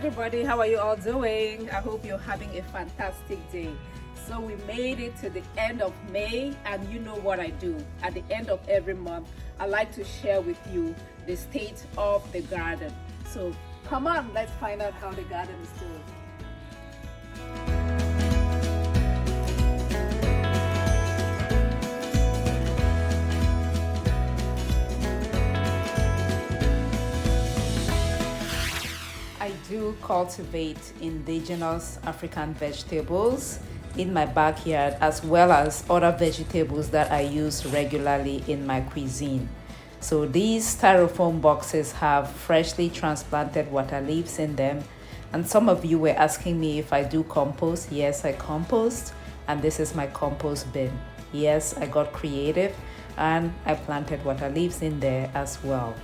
everybody, how are you all doing? I hope you're having a fantastic day. So we made it to the end of May, and you know what I do. At the end of every month, I like to share with you the state of the garden. So come on, let's find out how the garden is doing. I do cultivate indigenous African vegetables in my backyard, as well as other vegetables that I use regularly in my cuisine. So these styrofoam boxes have freshly transplanted water leaves in them. And some of you were asking me if I do compost. Yes, I compost, and this is my compost bin. Yes, I got creative and I planted water leaves in there as well.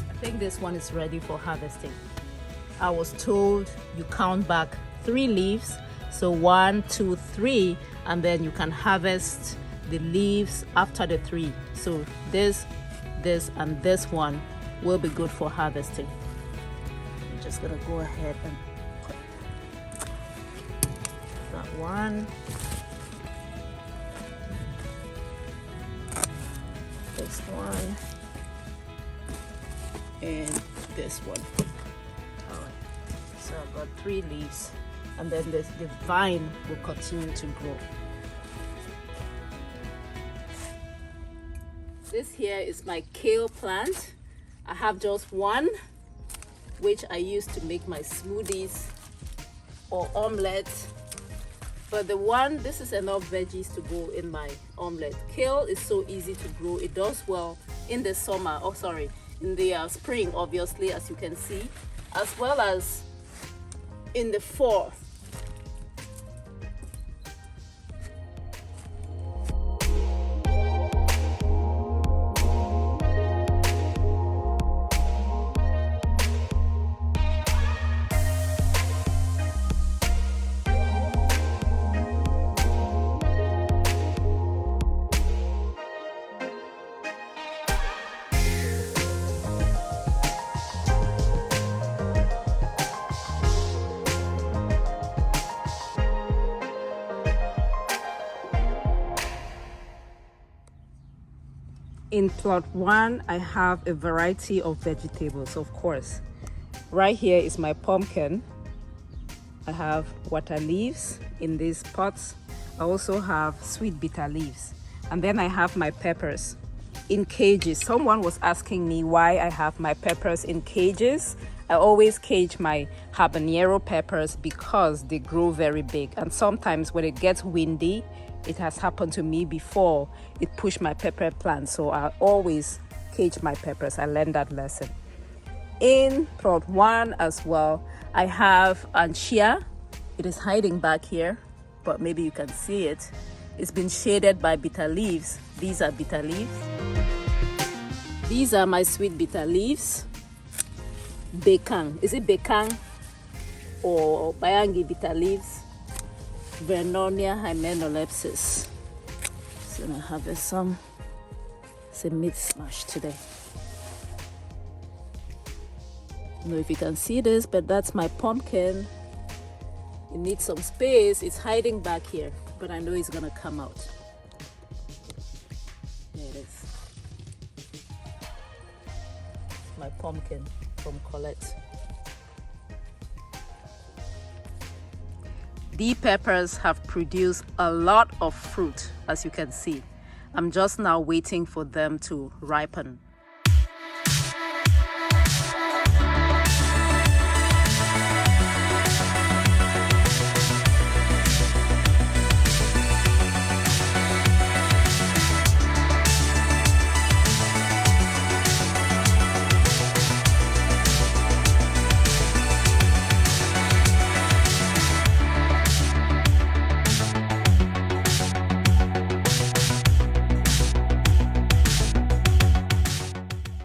I think this one is ready for harvesting. I was told you count back 3 leaves, so 1, 2, 3, and then you can harvest the leaves after the 3. So this, and this one will be good for harvesting. I'm just gonna go ahead and cut that one, this one, and this one. All right, so I've got 3 leaves, and then the vine will continue to grow. This here is my kale plant. I have just one, which I use to make my smoothies or omelette. But this is enough veggies to go in my omelette. Kale is so easy to grow. It does well in the summer, in the spring, obviously, as you can see, as well as in the fall. In plot 1, I have a variety of vegetables, of course. Right here is my pumpkin. I have water leaves in these pots. I also have sweet bitter leaves. And then I have my peppers in cages. Someone was asking me why I have my peppers in cages. I always cage my habanero peppers because they grow very big. And sometimes when it gets windy, it has happened to me before, it pushed my pepper plant. So I always cage my peppers. I learned that lesson. In plot 1 as well, I have anchia. It is hiding back here, but maybe you can see it. It's been shaded by bitter leaves. These are bitter leaves. These are my sweet bitter leaves. Bekang. Is it bekang or bayangi bitter leaves? Vernonia hymenolepsis. So I have some. It's a meat smash today. I don't know if you can see this, but that's my pumpkin. It needs some space. It's hiding back here, but I know it's gonna come out. There it is. My pumpkin from Colette. The peppers have produced a lot of fruit, as you can see. I'm just now waiting for them to ripen.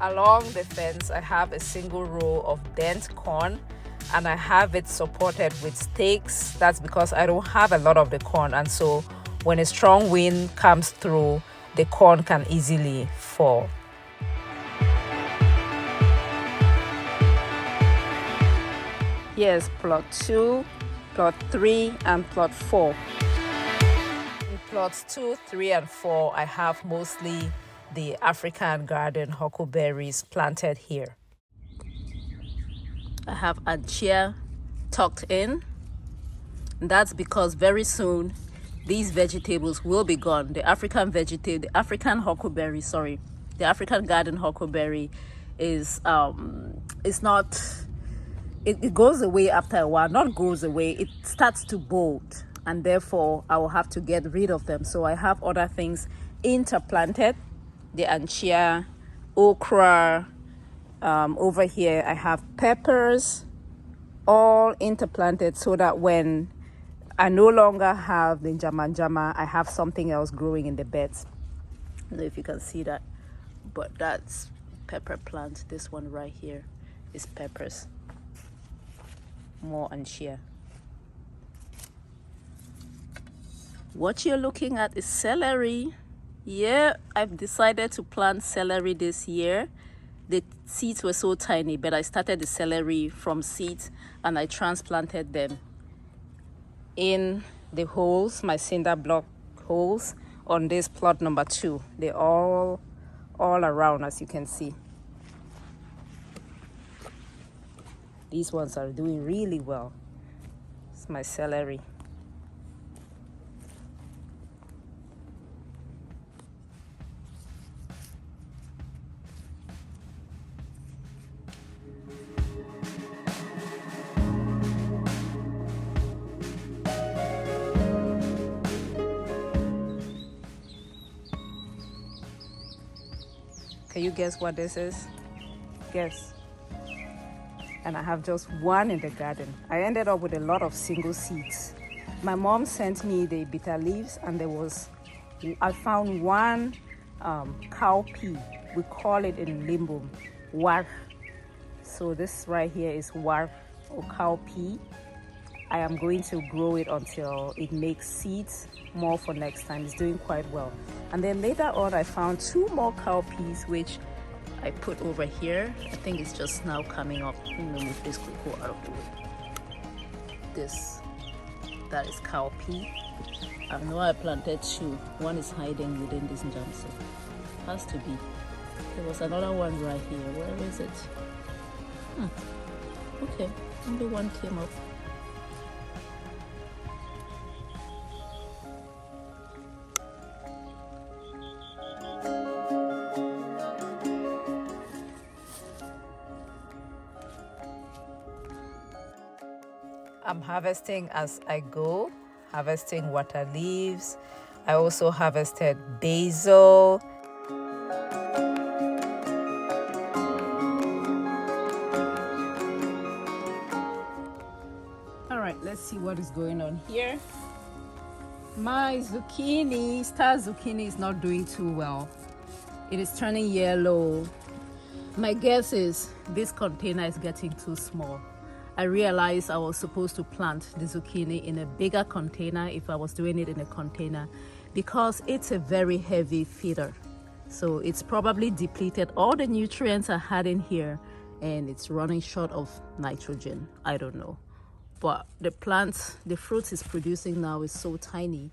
Along the fence, I have a single row of dent corn, and I have it supported with stakes. That's because I don't have a lot of the corn, and so when a strong wind comes through, the corn can easily fall. Here's plot 2, plot 3, and plot 4. In plots 2, 3, and 4, I have mostly the African garden huckleberries planted here. I have anchia tucked in. And that's because very soon these vegetables will be gone. The African huckleberry, the African garden huckleberry is not. It goes away after a while. Not goes away. It starts to bolt, and therefore I will have to get rid of them. So I have other things interplanted. The anchia, okra. Over here I have peppers, all interplanted, so that when I no longer have the njama, I have something else growing in the beds. I don't know if you can see that, but that's pepper plant. This one right here is peppers. More anchia. What you're looking at is celery. Yeah, I've decided to plant celery this year. The seeds were so tiny, but I started the celery from seeds and I transplanted them in the holes, my cinder block holes on this plot number 2. They're all around, as you can see. These ones are doing really well. It's my celery. Can you guess what this is? Guess. And I have just one in the garden. I ended up with a lot of single seeds. My mom sent me the bitter leaves, and I found one cowpea. We call it in Limbo war. So this right here is war or cowpea. I am going to grow it until it makes seeds more for next time. It's doing quite well. And then later on I found 2 more cowpeas, which I put over here. I think it's just now coming up. Let me move this cocoa out of the way. That is cowpea. I know I planted 2. One is hiding within this jam, so has to be. There was another one right here. Where is it? Okay, only one came up. I'm harvesting as I go, harvesting water leaves. I also harvested basil. All right, let's see what is going on here. My zucchini, star zucchini, is not doing too well. It is turning yellow. My guess is this container is getting too small. I realized I was supposed to plant the zucchini in a bigger container if I was doing it in a container, because it's a very heavy feeder. So it's probably depleted all the nutrients I had in here, and it's running short of nitrogen. I don't know. But the fruit is producing now is so tiny,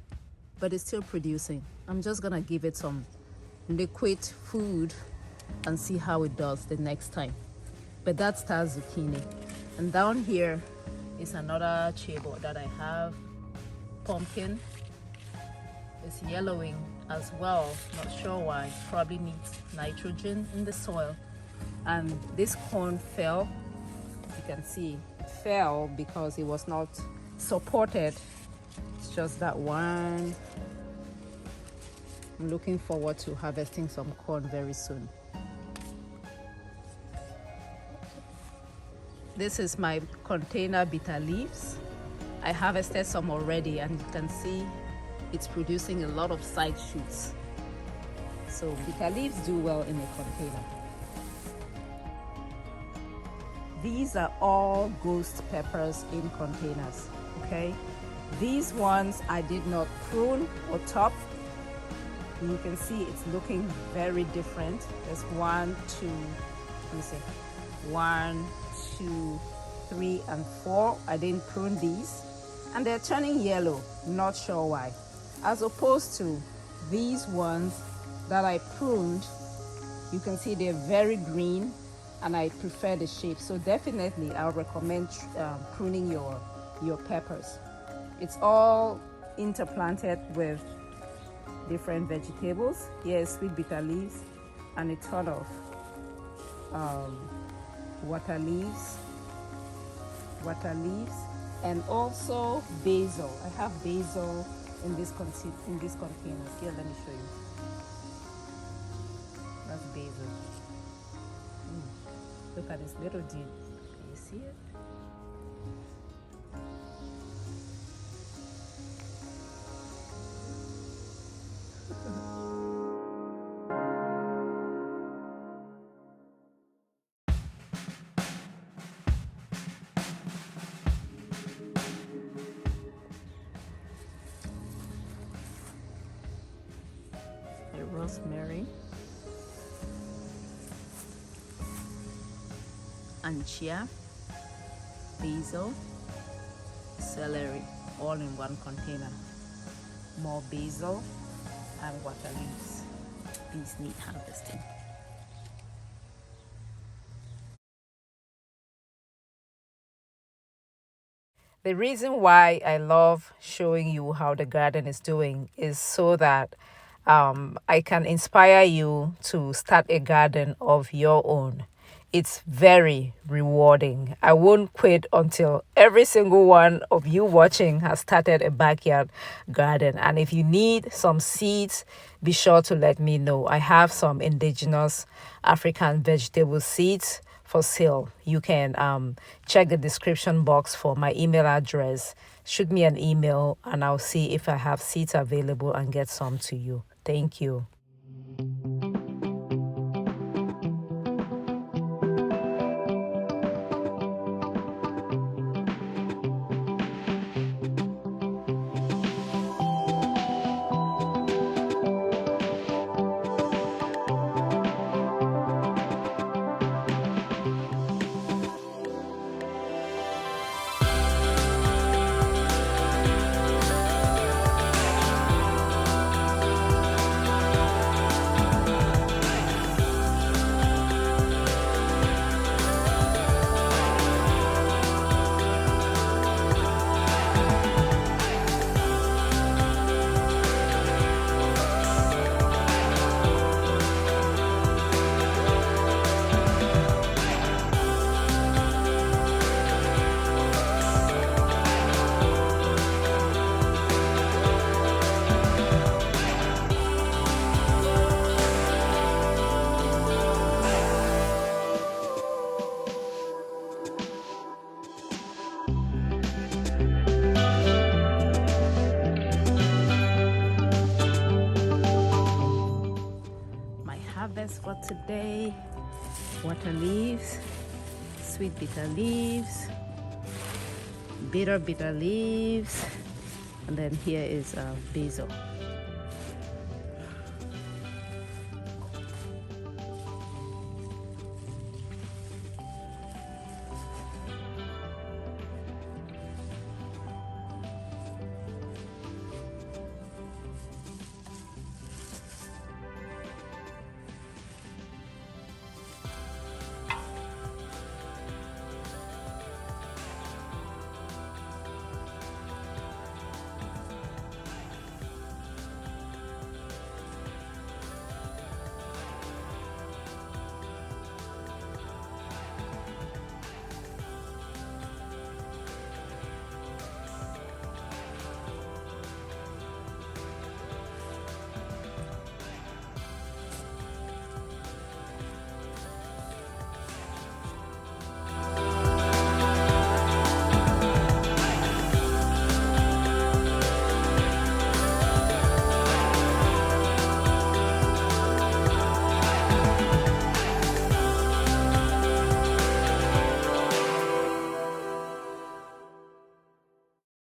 but it's still producing. I'm just gonna give it some liquid food and see how it does the next time. But that's star zucchini. And down here is another chaebol that I have. Pumpkin is yellowing as well. Not sure why. Probably needs nitrogen in the soil. And this corn fell. You can see it fell because it was not supported. It's just that one. I'm looking forward to harvesting some corn very soon. This is my container bitter leaves. I harvested some already, and you can see it's producing a lot of side shoots. So bitter leaves do well in a container. These are all ghost peppers in containers, okay? These ones I did not prune or top. You can see it's looking very different. There's 1, 2, let me see, 1, 2, 3, and 4. I didn't prune these, and they're turning yellow. Not sure why. As opposed to these ones that I pruned, you can see they're very green, and I prefer the shape. So definitely I'll recommend pruning your peppers. It's all interplanted with different vegetables. Here is sweet bitter leaves and a ton of water leaves, and also basil. I have basil in this container. Here, let me show you. That's basil. Look at this little dude. Can you see it? Rosemary, anchia, basil, celery, all in one container. More basil and water leaves. These need harvesting. The reason why I love showing you how the garden is doing is so that I can inspire you to start a garden of your own. It's very rewarding. I won't quit until every single one of you watching has started a backyard garden. And if you need some seeds, be sure to let me know. I have some indigenous African vegetable seeds for sale. You can check the description box for my email address. Shoot me an email and I'll see if I have seeds available and get some to you. Thank you. Harvest for today: water leaves, sweet bitter leaves, bitter leaves, and then here is basil.